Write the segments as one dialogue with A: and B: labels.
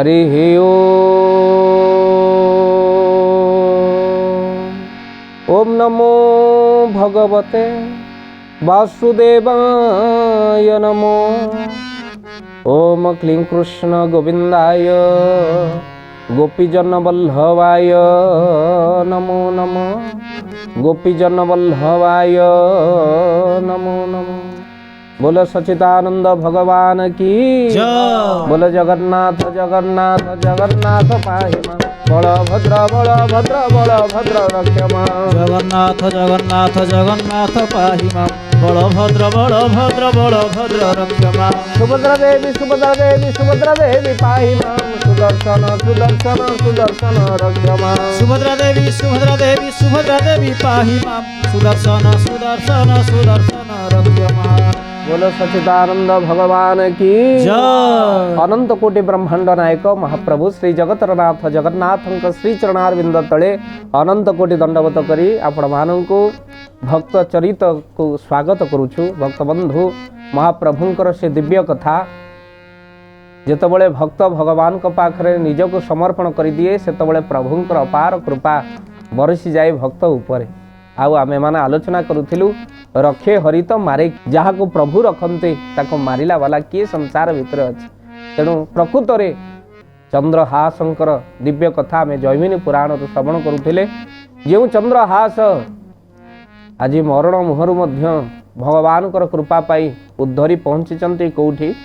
A: हरि ओम नमो भगवते वासुदेवाय नमो। ओम क्लीं कृष्ण गोविंदाय गोपीजन वल्लभाय नमो नमो। गोपीजन वल्लभाय नमो नमो। बोलो सच्चिदानंद भगवान की
B: जय।
A: बोलो जगन्नाथ जगन्नाथ जगन्नाथ पाहि मां। बलभद्र बलभद्र बलभद्र रक्ष मां।
B: जगन्नाथ जगन्नाथ जगन्नाथ पाहि मां। बलभद्र बलभद्र बलभद्र रक्ष मां।
A: सुभद्रा देवी पाहि मां। सुदर्शन सुदर्शन सुदर्शन रक्ष मां।
B: सुभद्रा देवी पाहि मां। सुदर्शन सुदर्शन सुदर्शन रक्ष मां।
A: बोलो सच्चिदानंद भगवान की
B: जय।
A: अनंत कोटि ब्रह्मांड नायक महाप्रभु श्री जगतरनाथ जगन्नाथ श्री चरणारविंद तले अनंत कोटि दंडवत करी आपण मानू भक्त चरित को स्वागत करुछु। भक्त बंधु महाप्रभुंकर से दिव्य कथा जेतबळे भक्त भगवान को पाखरे निजको समर्पण करि दिए सेतबळे प्रभुंकर अपार कृपा बरसी जाए भक्त उपरे। आउ आमे माने आलोचना करुथिलु रखे हरि तो मारे जहाँ को प्रभु रखते ताको मारिला वाला किए संसार भितर अच्छे। तेणु प्रकृत रे चंद्रहासंकर दिव्य कथा आमे जैमिनी पुराण श्रवण करुथिले। जो चंद्रहास आज मरण मुहरु मध्य भगवान कृपा पाई उद्धरी पहुंची कौठी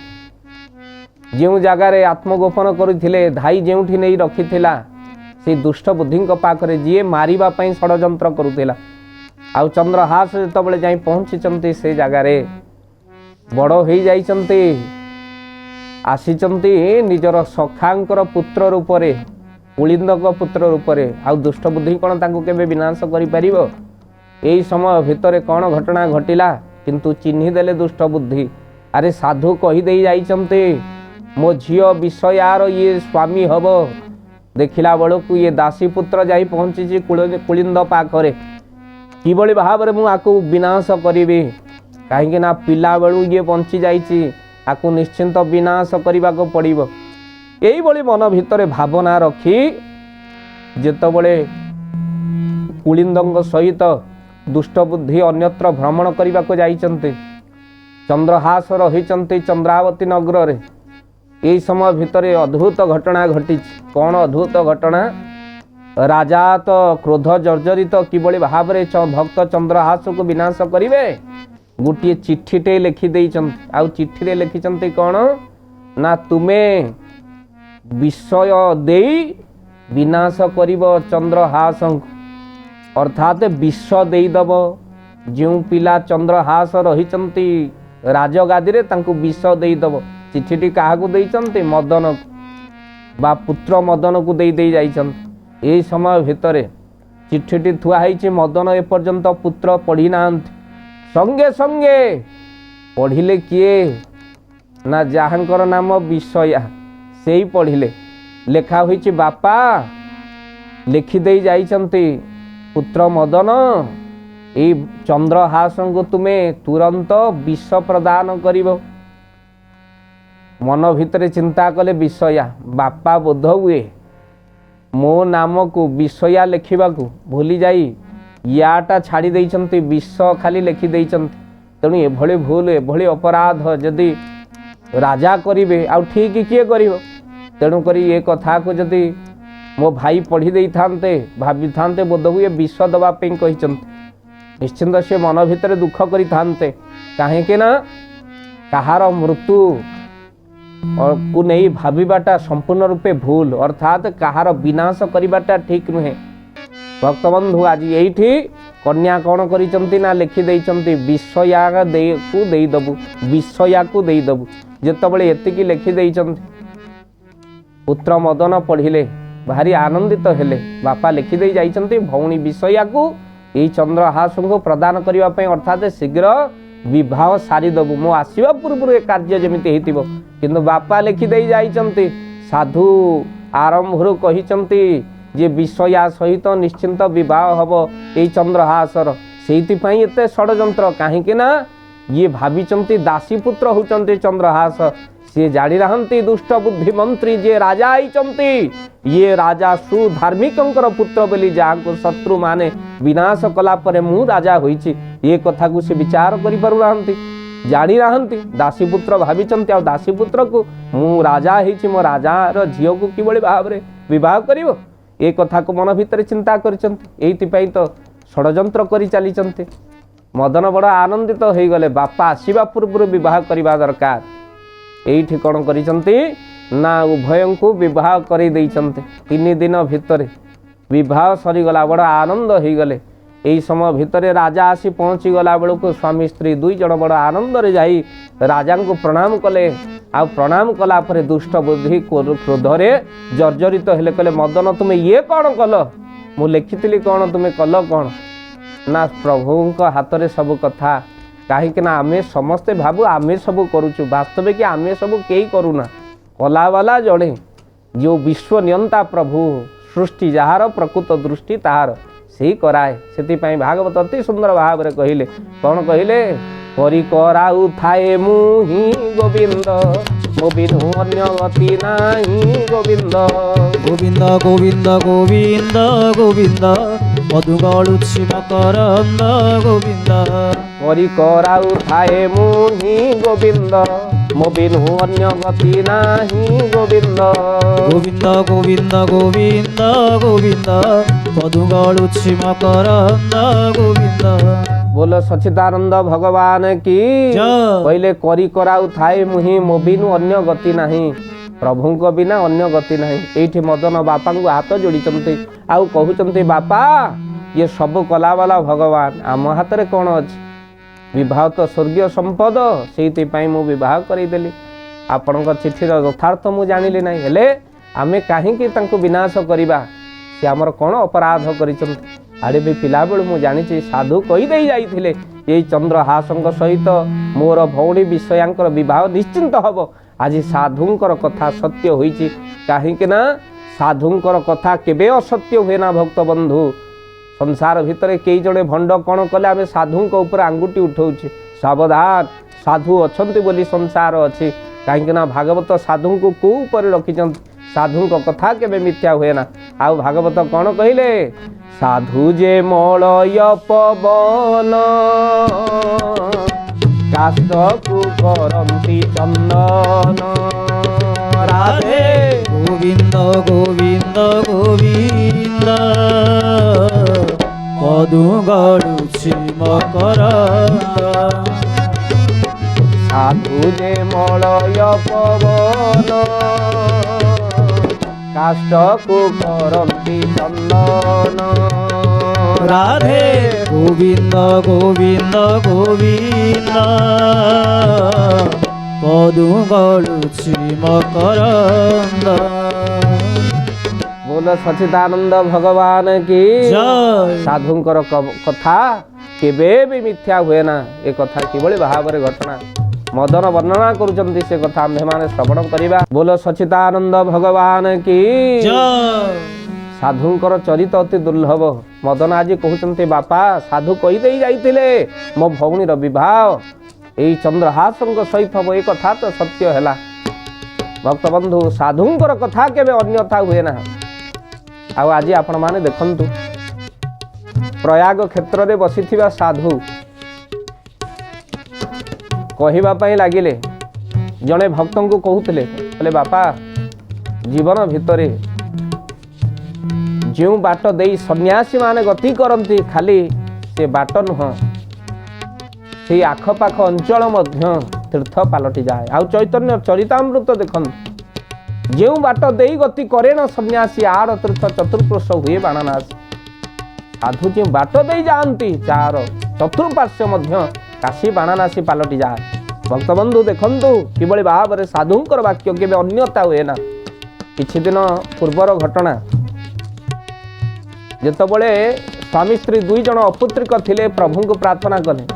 A: जो जगार आत्मगोपन करथिले धाई जेउठी नहीं रखिथिला से दुष्ट बुद्धि पाखरे जी मारिबा पई षडयंत्र करुथिला। आउ चंद्रहास जितेबाला जाई पहुंची से जगार बड़ हो जाइछन्ति आसीचन्ति निजर सखांकर पुत्र रूपरे पुलिंदक पुत्र रूपरे। आउ दुष्ट बुद्धि कौन तांको केबे विनाश करि परिबो। एई समय भितरे कौन घटना घटिला किंतु चिन्हि देले दुष्ट बुद्धि। अरे साधु कहि देई जाइछन्ति मो झियो विषयार ये स्वामी हब। देखिला बेलू ये दासी पुत्र जाई पहुंची कुलिंद पाखरे किभली भाव में मुझे विनाश करी कहीं ना पिला बेलू ये बंची जाइए आकु निश्चिंत विनाश करने को पड़ो। यही मन भितर भावना रखी जेतबले कुलिंद सहित दुष्ट बुद्धि अन्यत्र भ्रमण करने को जाइछन्ति चंद्रहास रही चंद्रावती नगर रे। यही समय भितर अद्भुत घटना घटी। कौन अद्भुत घटना? राजा तो क्रोध जर्जरित किभली भाव में भक्त चंद्रहास को विनाश करेंगे गोटे चिठीटे लिखि आ चिठी लिखिं कौन ना तुम्हें विषय दे विनाश कर चंद्रहास अर्थात विष देदब। जो पिला चंद्रहास रही राजगादी विष देदब। चिठीटी क्या मदन बा पुत्र मदन को दे जाइछन्ति। यही समय भितर चिठीटी थुआई मदन एपर्यंत पुत्र पढ़ी ना संगे संगे पढ़िले किए ना जहाँकर नाम विषया से ही पढ़िले। लेखा हुई बापा लिखि दे जाइछन्ति पुत्र मदन ये चंद्रहास को तुम्हें तुरंत विष प्रदान करिबो। मन भितर चिंता कले विषया बापा बोध हुए मो नाम को विषया लिखा भूली जाई याटा छाड़ी देइछन्ति विष खाली लिखि देइछन्ति। तेणु एभली भूल एभली अपराध जदि राजा करिवे आउ ठीक किए करिवो। तेणु करी ये कथा को जदि मो भाई पढ़ी देई थांते भाबी थांते बोध हुए विष दबा पे कहिछन्ति निश्चिंत से मन भितर दुख करि थांते। काहेकि ना कहार मृत्यु को नहीं भाविबाटा संपूर्ण रूपे भूल अर्थात कहार विनाश करिबाटा ठीक नुहे। भक्तबंधु आज यही कन्या कौन करिसंती ना लिखि देइसंती विषया को देदबु विषया को देदबु। जेतबळे एतिकी लिखि देइसंती पुत्र मदन पढ़िले भारी आनंदित हेले। बापा लिखि दे जाइसंती भौणी विषया को यही चंद्रहास को प्रदान करबा पई अर्थात शीघ्र विवाह सारी दबु मो आसीबा पूर्व ए कार्य जमिति हेतिबो। किंतु बापा लिखि दे जाइसंती साधु आरंभरु कहिसंती जे विषया सहित निश्चिंत विवाह हब यही चंद्रहासर। सेइति पई एते षडयंत्र काहेकि ना ये भाविचंती दासी पुत्र होचंती चंद्रहास सी जानी रहंती दुष्ट बुद्धि मंत्री जे राजा आईचंती ये राजा सुधार्मिकंकर पुत्र बोली जहाँ को शत्रु माने विनाश कला परे मु राजा होईची ये कथा को से विचार करि पारु रहंती जानी रहंती दासी पुत्र भाविचंती आ दासी पुत्र को मु राजा होईची मो राजार झियो को किबळे भाव रे विवाह करिवो ए कथा को मन भितर चिंता करचंती एइति पई तो षडयंत्र करि चलीचंती मदन बड़ आनंदित हो गले बापा आसीबा पूर्व विवाह करबा दरकार एइठी कोन करिसंती ना उभयं को विवाह करि दैछंती 3 दिन भितर विवाह सरी गला बड़ आनंद हो गले एई समय भितर राजा आसी पहुंची गला बेलू को स्वामी स्त्री दुई जण बड़ आनंद रे जाई राजा को प्रणाम कले आ प्रणाम कला परे दुष्ट बुद्धि क्रोध रे जर्जरित हेले कले मदन तुमे ये कोन कल मु लिखितली कोन तुमे कल कोन ना प्रभु हाथ में सब कथा कहीं ना आमे समस्ते भाबू आमे सब करुचु वास्तविक आमे सब कई करूना कला वाला जड़े जो विश्व नियंता प्रभु सृष्टि जार प्रकृत दृष्टि तार से कराए से भागवत अति सुंदर भाव में कहले कौन कहले करी कराऊ थाए मुहि गोविंद मो बिनु अन्य गति नाही गोविंद
B: गोविंद गोविंद गोविंद गोविंद मधुगळुछि मकरंद गोविंद
A: करी कराऊ थाए मुहि गोविंद मो बिनु अन्य गति नाही गोविंद
B: गोविंद गोविंद गोविंद गोविंद मधुगळुछि मकरंद गोविंद
A: बोलो सच्चिदानंद भगवान की पहले करी कराऊ थाए मुहि मो बिनु अन्य गति नाही प्रभु को बिना अन्य गति नहीं एठी मदन बापा को हाथ जोड़ी आउ कहते बापा ये सब कला वाला भगवान आम हाथ में कौन अच्छी विवाह तो स्वर्गीय संपद से मु विवाह करदेली आपण चिठीर यथार्थ मु जानिली नहीं हेले आमे कहीं विनाश करवा सी आमर कौन अपराध कर आड़े भी पिला बेलू मु जानी साधु कहीदे जाइए ये चंद्रहास सहित मोर भौणी विषयांकर विवाह निश्चिंत हम आज साधुंकर कथा सत्य होईची कहीं ना साधुंकर कथा केबे असत्य हुए ना भक्त बंधु संसार भितर कई जड़े भंड कौन कले आम साधु ऊपर आंगुठी उठाऊे सावधान साधु अच्छा बोली संसार अच्छी कहीं भागवत साधु को कौ पर रखी साधु कथा केबे मिथ्या हुए ना आउ भागवत कौन कहले साधु जे मलय पवन काष्ठ को करंती चंदन राधे
B: गोविंद गोविंद गोविंद मधुगळुछि मकरंद
A: साधु जे मलय पवन काष्ठ को करंती चंदन
B: राधे गोविंद गोविंद गोविंद मधुगळुछि मकरंद
A: बोलो सच्चिदानंद भगवान की
B: जय।
A: साधुंकर कथा केबे भी मिथ्या हुए ना ए कथा किभली भाव रे घटना मदन वर्णना करुचंती से कथा आम्भे माने श्रवण करिबा बोलो सच्चिदानंद भगवान की
B: जय।
A: साधुंकर चरित अति दुर्लभ मदन आज कहते बापा साधु कहीदे जाइए मो भौणीर विवाह यही चंद्रहास सहित हम ये कथा तो सत्य है भक्त बंधु साधुंकर कथा केबे अन्यथा हुए ना आज आपण माने देखंतु प्रयाग क्षेत्र में बसी साधु कहवाई लगिले जड़े भक्त को कहते बोले बापा जीवन भितर जो बाट दे सन्यासी माने गति करती खाली से बाट नुह से आखपाख अंचल मध्य तीर्थ पलटि जाए आउ चैतन्य चरितामृत देखन जो बाट दे गति करे न सन्यासी आर तीर्थ चतुर्पुरुष हुए बाणानाश साधु जो बाट दे जाती चार चतुर्पार्श्व मध्य काशी बाणानासी पलटि जाए भक्त बंधु देखंतु किभली भाव में साधुंकर वाक्य के अन्यता हुए ना किछि दिन पूर्वर घटना जेतबले स्वामी स्त्री दुई जन अपुत्रिक थिले प्रभु को प्रार्थना कले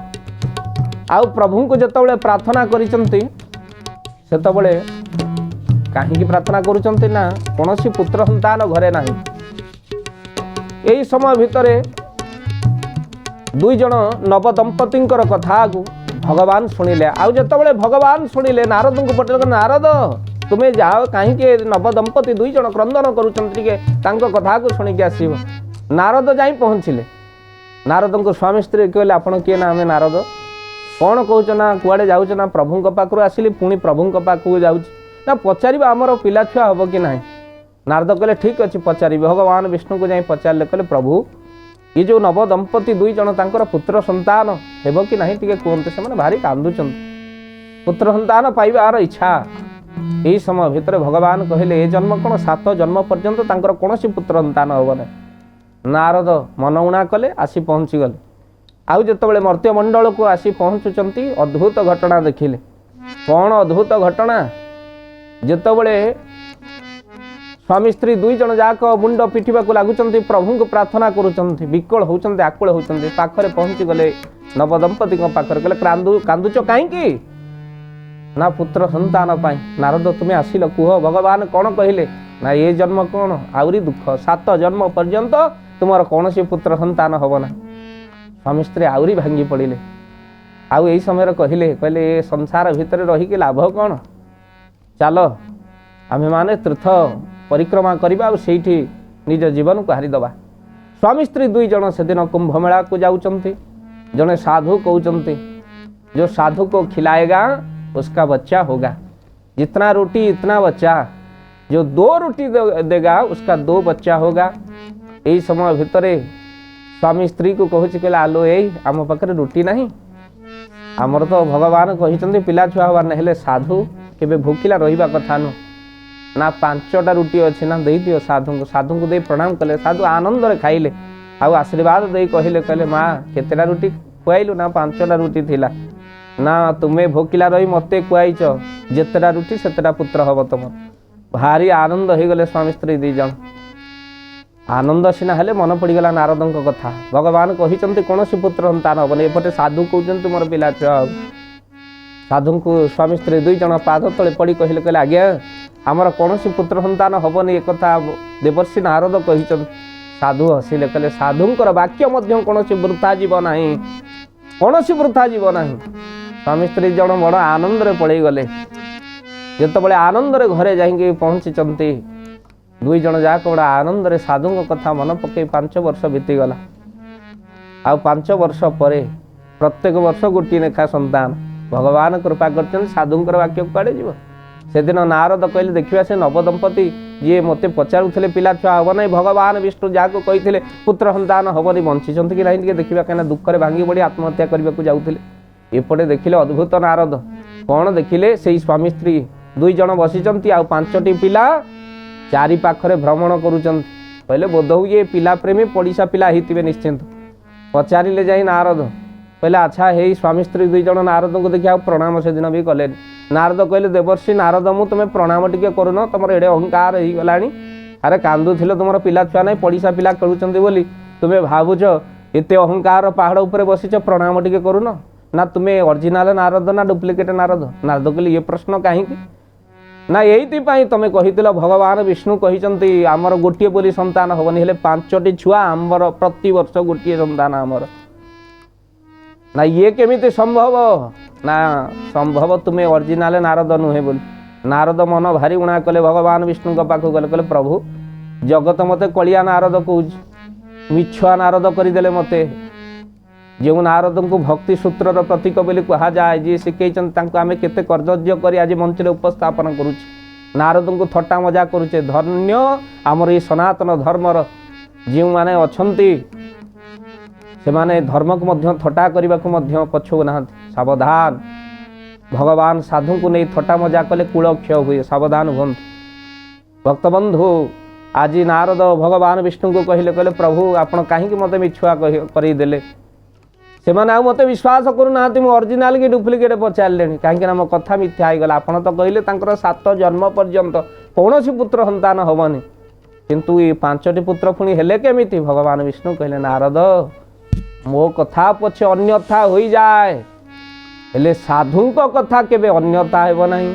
A: आउ प्रभु को जेतबले प्रार्थना करिसंती सेतबले काहेकि प्रार्थना करुचंती ना कोनोसी पुत्र संतान घरे नाही एई समय भितरे दुई जन नव दंपतिंकर कथा को भगवान शुणिले आउ जो भगवान शुणिले नारद को पटेल नारद तुम्हें जाओ कहीं नवदंपति दुई जन क्रंदन करुँच कथा को शुणिक आसव नारद जा पहुँचले नारद को स्वामी स्त्री कहले आपण किए ना आम नारद कौन कौच ना कुआड़े जाऊँ ना प्रभु पाखु आसिली पुणी प्रभु पाखु जाऊँ ना पचार आमर पिला छुआ हम कि ना नारद कहले ठीक अच्छे पचारि भगवान विष्णु को जाई पचारे कहले प्रभु ये जो नवदंपति दुई जन तांकर पुत्र संतान हेब कि नहीं टिके कहते से भारी कांदुचंत पुत्र संतान पाइबार इच्छा यही समय भितर भगवान कहले ए जन्म कौन 7 जन्म पर्यंत तांकर कौनसी पुत्र संतान हम ना नारद मनउणा कले आसी पहुँची गले आउ जो मर्त्यमंडल को आसी पहुँचुंट अद्भुत घटना देखिले कौन अद्भुत घटना जेतबले स्वामी स्त्री दुई जन जाक मुंड पिटिबा को लागुचंती प्रभु को प्रार्थना करुचंती विकल होचंती आकुल होचंती पाखरे पहुंची गले नवदंपति पाखरे कहले कांदुच कहीं ना पुत्र संतान पाई नारद तुम्हें आसिल कुह भगवान कौन कहले ना ये जन्म कौन आउरी दुख 7 जन्म पर्यंत तुमर कौन सी पुत्र संतान हम ना स्वामी स्त्री आउरी भांगी पड़े आउ यही समय कहले कहले ये संसार भितर रही लाभ कौन चलो आमे माने तीर्थ परिक्रमा करवा से निज जीवन को हारिदबा स्वामी स्त्री दुई जन से दिन कुंभ मेला को जाउचंती जने साधु कहते जो साधु को खिलाएगा उसका बच्चा होगा जितना रोटी इतना बच्चा जो 2 रोटी देगा उसका 2 बच्चा होगा यही समय भितरे स्वामी स्त्री को कहूँ कहले आलो यही आम पाखे रोटी नहीं आमर तो भगवान कही पिला छुआ हबार ना हेले साधु केबे भूखिला रहिबा कथा नु ना 5टा रोटी अच्छे ना दे दियो साधु को दे प्रणाम कले साधु आनंद रे खाइले आउ आशीर्वाद दे कहले कहले माँ केतेटा रोटी खुआइलु ना 5टा रोटी थिला ना तुम्हें भोकिला रही मते खुआइच जेतेटा रोटी सेतेटा पुत्र हब तुम भारी आनंद हो गले स्वामी स्त्री दी जन आनंद सीना हेले मन पड़गला नारद कथा भगवान कही कौन सी पुत्र संतान हेनी एपटे साधु कहते मोर पिला छुआ साधु को स्वामी स्त्री दुई जन पाद तले पड़ी कहले कहले आज्ञा आमर कौन सी पुत्र संतान हेनी एक देवर्षि नारद कही साधु हसिले कहले साधुंकर वाक्य मध्य कौन सी वृथा जीव ना कौन सी वृथा जीव ना स्वामी स्त्री जन बड़ आनंद रे पड़े गले जिते आनंद रे घरे जाइए पहुँची दुई जन जाक बड़ा आनंद रे साधु कथा मन पकई 5 वर्ष बीतीगला आ 5 वर्ष पर प्रत्येक वर्ष गोटे लेखा संतान भगवान कृपा कर साधुंकर वाक्य कड़े जीव से दिन नारद कहले देखिया से नवदंपति जी मते पचारुले पिला छुआ हम ना भगवान विष्णु जहाँ कही पुत्र संतान हमनी बंची कि नहीं देखा कहीं दुखरे भांगी पड़ी आत्महत्या करने को जाऊे एपटे देखिले अद्भुत नारद कौन देखिले से स्वामी स्त्री दुई जन बसी आ 5टी पिला चारि पाखरे भ्रमण करुचंती कहले बोध हुए पिला प्रेमी पड़िशा पिला होते निश्चिंत पचारे जाई नारद कहले अच्छा हे स्वामी स्त्री दुई जन नारद को देखिए प्रणाम से दिन भी कले नारद कहले देवर्षि नारद मु तुम्हें प्रणाम टिके करुन तुम एडे अहंकार हो गला अरे कांदुथिल तुम पिला छुआ ना पड़िशा पिला खेलुंट बोली तुम्हें भावुच एत अहंकार पहाड़ उपर बसीच प्रणाम टिके करुन ना तुम्हें ओरिजिनल नारद ना डुप्लिकेट नारद नारद कहले ये प्रश्न कहीं ना यही तुम कही भगवान विष्णु कही आमर गोटे बोली संतान हेनी हेले 5टी छुआ आमर प्रति वर्ष गोटे संतान आमर ना ये केमिति संभव ना संभव तुम्हें ओरिजिनल नारद नुहे बोली नारद मन भारी उणा कले भगवान विष्णु पाखु गले कहले प्रभु जगत मते कलिया नारद कहूँ मिछुआ नारद करदेले मते जो नारद को भक्ति सूत्र प्रतीक बोली कह जाए जी शिखई आम केते कर्तव्य कर आज मंच में उपस्थापन करुचे नारद को थट्टा मजा करुचे धन्य आमर ये सनातन धर्मर जो मैंने अच्छा से माने धर्म को मध्य थट्टा करने को पछौ ना सावधान भगवान साधु को नहीं थट्टा मजा कले कूल क्षय हुए सावधान हूँ भक्तबंधु आज नारद भगवान विष्णु को कहले कहले प्रभु आपण कहीं मत मिछुआ करदेले से मैंने मत विश्वास करूना ओरिजिनल कि डुप्लिकेट पचारे कहीं मो कथा मिथ्या होगला आपड़ तो कहले 7 जन्म पर्यंत कौन सी पुत्र संतान हेनी किंतु ये 5टी पुत्र पुणी हेले केमिति भगवान विष्णु कहले नारद मो कथा पछे अन्यथा हो जाए हेले साधु कथा केबे अन्यथा हेब नहीं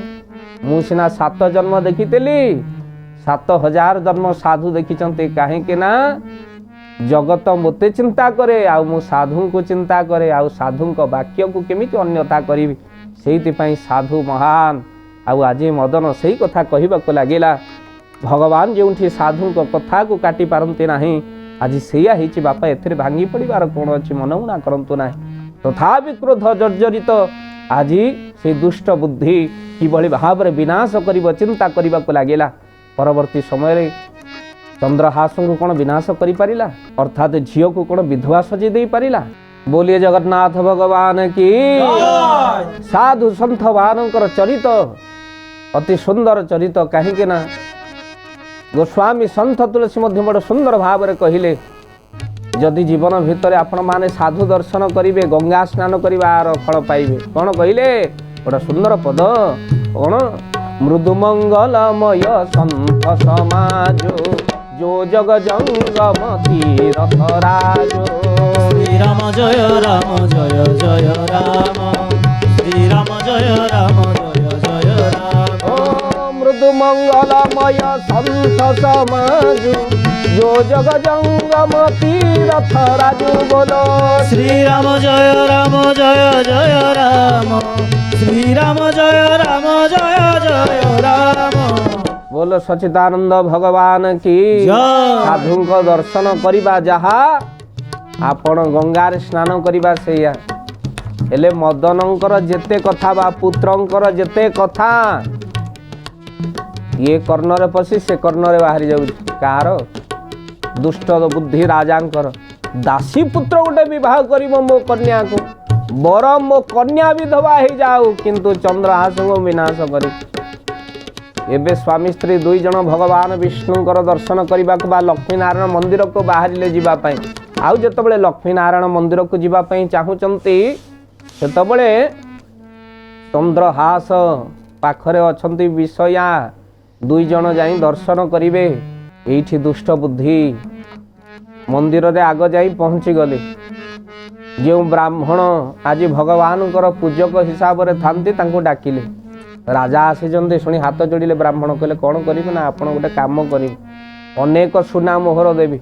A: मु सिना 7 जन्म देखी 7000 जन्म साधु देखी कहीं जगत मोते चिंता करे आउ मु साधु को चिंता करे आउ साधु वाक्य को केमिति अन्यथा करी से साधु महान आउ आज मदन से ही कथा कहवाक लगिला भगवान जो साधु कथा को काटी पारती ना आज से बापा एथिरे भांगी पड़ार कौन अच्छी मनमुना करतु ना तथापि क्रोध जर्जरित आज से दुष्ट बुद्धि किभली भाव में विनाश कर चिंता करने को लगिला परवर्ती समय चंद्रहास को कौन विनाश कर पारिला अर्थात झील को कौन विधवा सजी दे पारिला। बोलिए जगन्नाथ भगवान की साधु सन्थ मानकर चरित अति सुंदर चरित कहीं ना गोस्वामी सन्थ तुलसी बड़ सुंदर भाव में कहले जदि जीवन भितर आपण माने साधु दर्शन करिवे गंगा स्नान करिवार फल पाइबे कौन कहले बड़ा सुंदर पद कौन मृदुमंगलमय सन्थ समाज जो जग जंगम तीरथ राजो
B: श्री राम जय जय राम श्री राम जय जय राम
A: मृदु मंगलमय सन्थ समाज जो जग जंगम तीरथ राजू बोलो
B: श्री राम जय जय राम श्री राम जय राम
A: बोलो सच्चिदानंद भगवान की साधु को दर्शन करिबा जहा आपण गंगार स्नान करिबा सेया हेले मदनंकर जेते कथा बा पुत्रंकर जेते कथा ये कर्णरे पशि से कर्णरे बाहरी जाऊ कार दुष्ट बुद्धि राजांकर दासी पुत्र गोटे विवाह करिबो मो कन्या को बर मो कन्या विधवा हो जाऊ किंतु चंद्रहास को विनाश करी एबे स्वामी स्त्री दुई जन भगवान विष्णुकर दर्शन करने को लक्ष्मी नारायण मंदिर को बाहर जीवा आउ जतबले लक्ष्मी नारायण मंदिर को जीवाई चाहूँगी सेतबले चंद्रहास पाखरे अछंती विषया दुई जन जाई दर्शन करिवे एठी दुष्ट बुद्धि मंदिर रे आग जाई पहुँची गले जो ब्राह्मण आज भगवान पूजक हिसाब से थांती तांको डाकिले राजा आसी शुणी हाथ जोड़िले ब्राह्मण कहले कौन करिबे ना आपण गोटे काम करिबे अनेक सुना मोहर देवी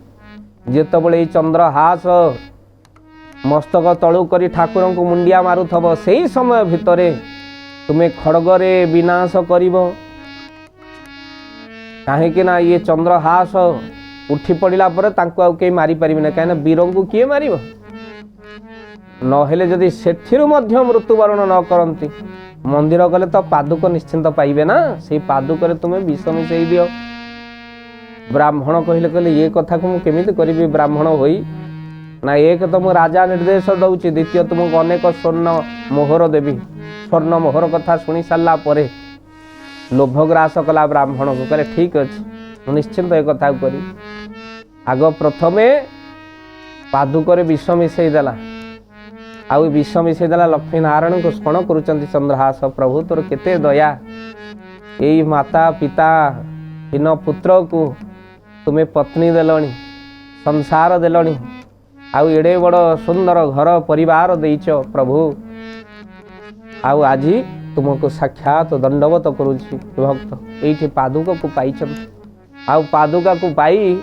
A: जेतबले चंद्रहास मस्तक तलू करी ठाकुर को मुंडिया मारुथब सेही समय भितरे तुमे खड़गरे विनाश करिबो कहीं ना ये चंद्रहास उठी पड़ा पर कई मारी पारे कहीं वीर को किए मार नहेले जदि सेठिरु मध्य मृत्युवरण न करती मंदिर गले तो पादुक निश्चिंत पाइबे ना से पादुक तुम्हें विष मिसई दियो ब्राह्मण कहले कहले ये कथा को मुझे करी ब्राह्मण होई ना एक तो मुझे राजा निर्देश दौची द्वितीय तुमको अनेक स्वर्ण मोहर देवी स्वर्ण मोहर कथा शुणी सारा पर लोभग्रास कला ब्राह्मण को कहले ठीक अच्छे निश्चिंत एक कथा करी आग प्रथमे पादुक विष मिसई देला आउ विष मिसई देला लक्ष्मी नारायण को स्मरण करुचंती चंद्रहास प्रभु तोर केते दया यही माता पिता हीन पुत्र को तुम्हें पत्नी देलनी संसार देलनी आउ एडे बड़ सुंदर घर परिवार देइच प्रभु आउ आज तुमको साक्षात दंडवत करुछि भक्त एठी पादुक को पाइछन आउ पादुका को पाई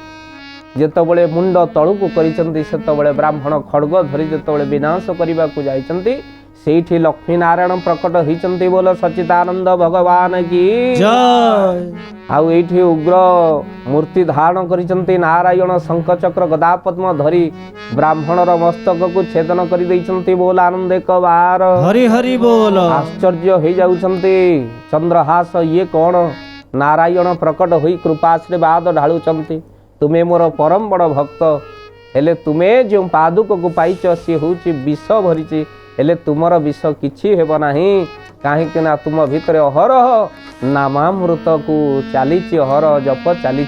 A: जेतबले मुंड तळु को करिसंती सेतबले ब्राह्मण खड्ग धरी जेतबले विनाश करिबा को जाइसंती सेठी लक्ष्मी नारायण प्रकट होइसंती बोलो सच्चिदानंद भगवान की
B: जय
A: आउ एठी उग्र मूर्ति धारण करिसंती नारायण शंख चक्र गदा पद्म धरी ब्राह्मणर मस्तक को छेदन करि दैसंती बोल आनंद एक बार
B: हरि हरि बोल
A: आश्चर्य हो जाउसंती चंद्रहास ये कौन नारायण प्रकट होई कृपाश्रीवाद ढालुचंती तुम्हें मोर परम बड़ भक्त हेले तुम्हें जो पादुक को पाइच सी हूँ विष भरी हेले तुमर विष किछि हेब नाही कहीं ना तुम भितर अहरह नामामृत को चली अहरह जप चली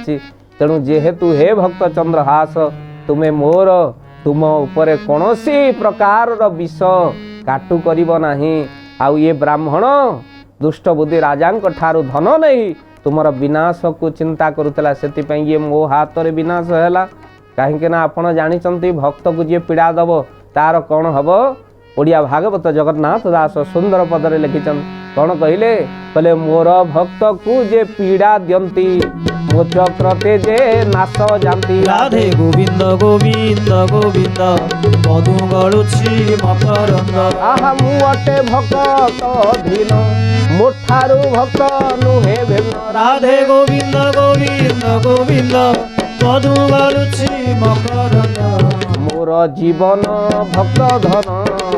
A: तेणु जेहेतु हे भक्त चंद्रहास तुम्हें मोर तुम उपरे कौनसी प्रकार विष काटु करिब नाही आउ ये ब्राह्मण दुष्ट बुद्धि राजा ठारू धन नहीं तुमर विनाश को चिंता करुला से ये मो हाथ रे विनाश है कहीं आपण जानी भक्त को जी पीड़ा दब तार कौन हम ओडिया भागवत जगन्नाथ दास सुंदर पदरे लिखिं कौन कहले कहले मोर भक्त को जे पीड़ा दियंती मो चक्रते जे नाश जानती।
B: राधे गोविंद गोविंद गोविंद मधु गलुछि मकरंद।
A: आहा मु अटे भक्त धीन मोठारू भक्त नुहे भिन्न।
B: राधे गोविंद गोविंद गोविंद मधु गलुछि मकरंद।
A: मोर जीवन भक्त धन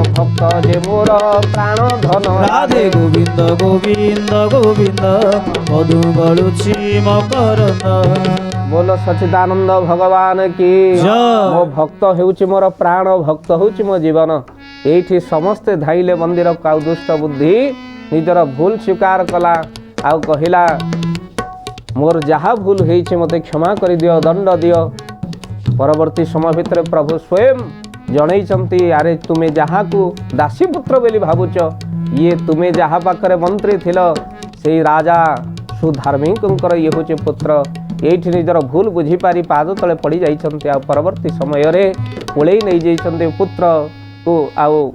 A: भक्त जे मोर प्राण धन।
B: राधे गोविंद गोविंद गोविंद मधु गलुछि मकरंद।
A: बोलो सच्चिदानंद भगवान की
B: जय।
A: मो भक्त हेउछि मोर प्राण भक्त हेउछि मो जीवन। एठी समस्ते धाइले मंदिर को आउ दुष्ट बुद्धि निजर भूल स्वीकार कला आउ कहिला मोर जहा भूल हेइछि मते क्षमा करि दियो दंड दियो। परवर्ती समय भितर प्रभु स्वयं जणैछंती अरे तुमे जहा को दासी पुत्र बेली भाबुच ये तुमे जहा पाखरे मंत्री थिल से राजा सुधार्मिकंकर ये होचे पुत्र। एठी निजर भूल बुझी पारी पाद तले पड़ी जाइछंती आ परवर्ती समय रे कोळेई नै जाइछंती पुत्र को आउ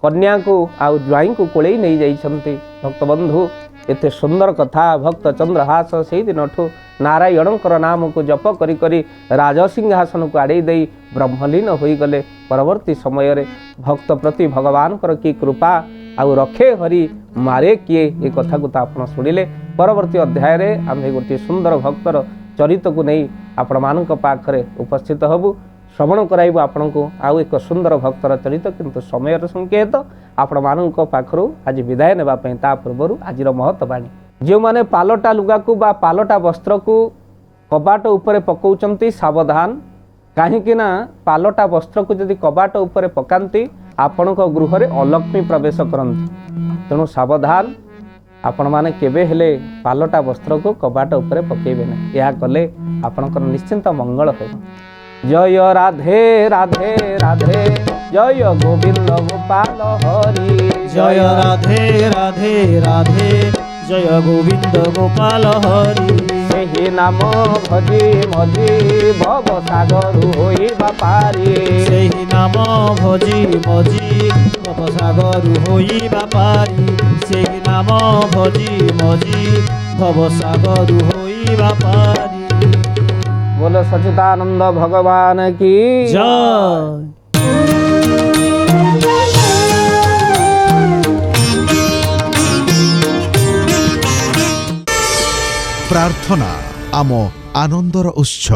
A: कन्या को आउ ज्वाई को कोळेई नै जाइछंती। भक्त बंधु एते सुंदर कथा भक्त चंद्रहास से दिनठू नारायणकर नाम को जप करी करी राजसिंहासन को आड़े दे ब्रह्मलीन हो गले। परवर्ती समय रे भक्त प्रति भगवान की कृपा आउ रखे हरि मारे किए ये कथा को आप शुणिले। परवर्ती अध्याय रे आम्हे गोटे सुंदर भक्तर चरित को नहीं आपण मानक पाखरे उपस्थित हबु श्रवण कराइबु आपण को आउ एक सुंदर भक्तर चरित किंतु समय संकेत आपण मानक पाखरु आज विदाय नेबा पई ता पूर्वरु आजिर महत्वाणी जो माने पालटा लुगा को बा पालटा वस्त्र को कबाट उपरे पकाउचंती सावधान काहेकि ना पालटा वस्त्र को यदि कबाट उपरे पकांती आपण गृह रे अलक्ष्मी प्रवेश करंती। तेणु सावधान आपण माने केबे हेले पालटा वस्त्र को कबाट उपरे पकेबे ना या कले आपणकर निश्चिंत मंगल हेबो। जय राधे राधे राधे जय गोविंद गोपाल हरि।
B: जय राधे राधे राधे जय गोविंद गोपाल हरि।
A: सेहि नाम भजी मजी भव सागर होइबा पारी।
B: सेहि नाम भजी मजी भव सागर होइबा पारी। सेहि नाम भजी मजी भव सागर होइबा पारी।
A: बोलो सच्चिदानंद भगवान की
B: जय।
C: प्रार्थना आम आनंदर उत्स।